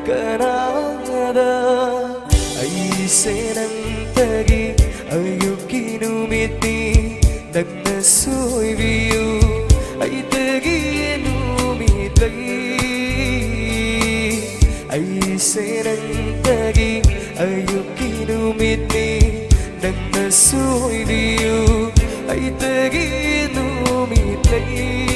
Kanada ay senantagi ayuki numiti nagnasoy biyu ay tagi numitlay ay senantagi ayuki numiti nagnasoy biyu ay tagi numitlay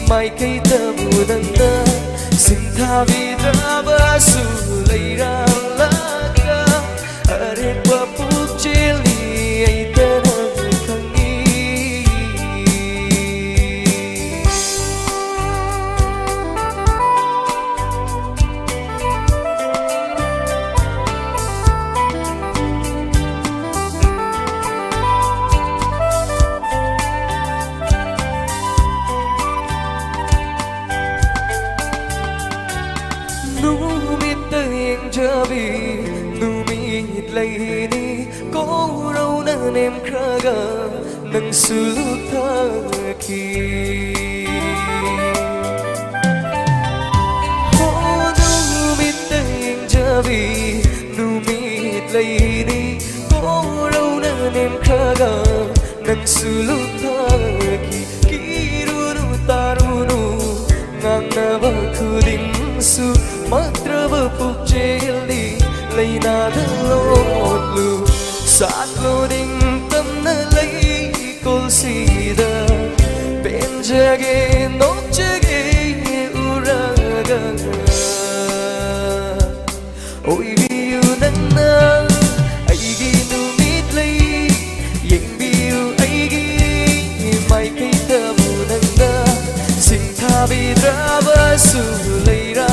mai cây tơ mùa nắng nơ xin tha vì đã bá su lấy ra lá ca ở đây qua phút chia ly ai tên hơn khăng nghi Jabi numit layni ko raw na nem kraga nang sulutaki ho numit tayeng jabi numit layni ko raw na nem kraga nang sulutaki kirunu tarunu ngang na ba khuding su matraba pukjeli leina dalot lu saat lo ding tâm na lay kol sida penjage nokjage uraga oi biu nanna aigi numit lay yeng biu aigi mai kai tabu nanna sing thabi draba su leira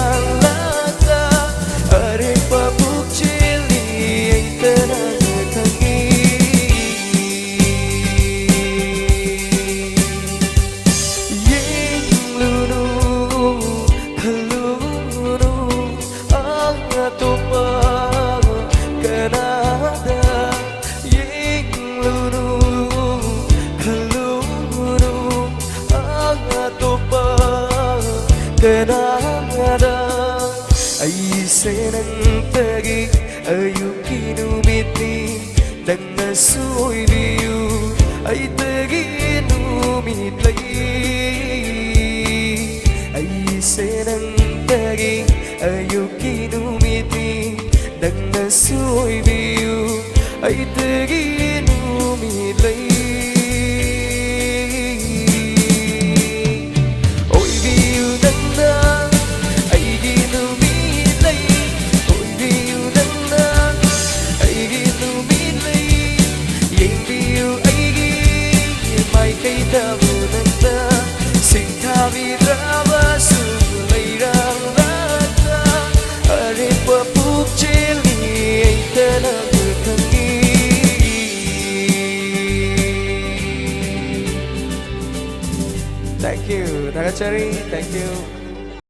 Kanada ay senantagi ayuki numiti nagnasoy biyu ay tagi numitlay ay senantagi ayuki numiti nagnasoy biyu ay tagi numitlay Thank you, Nakachari. Thank you.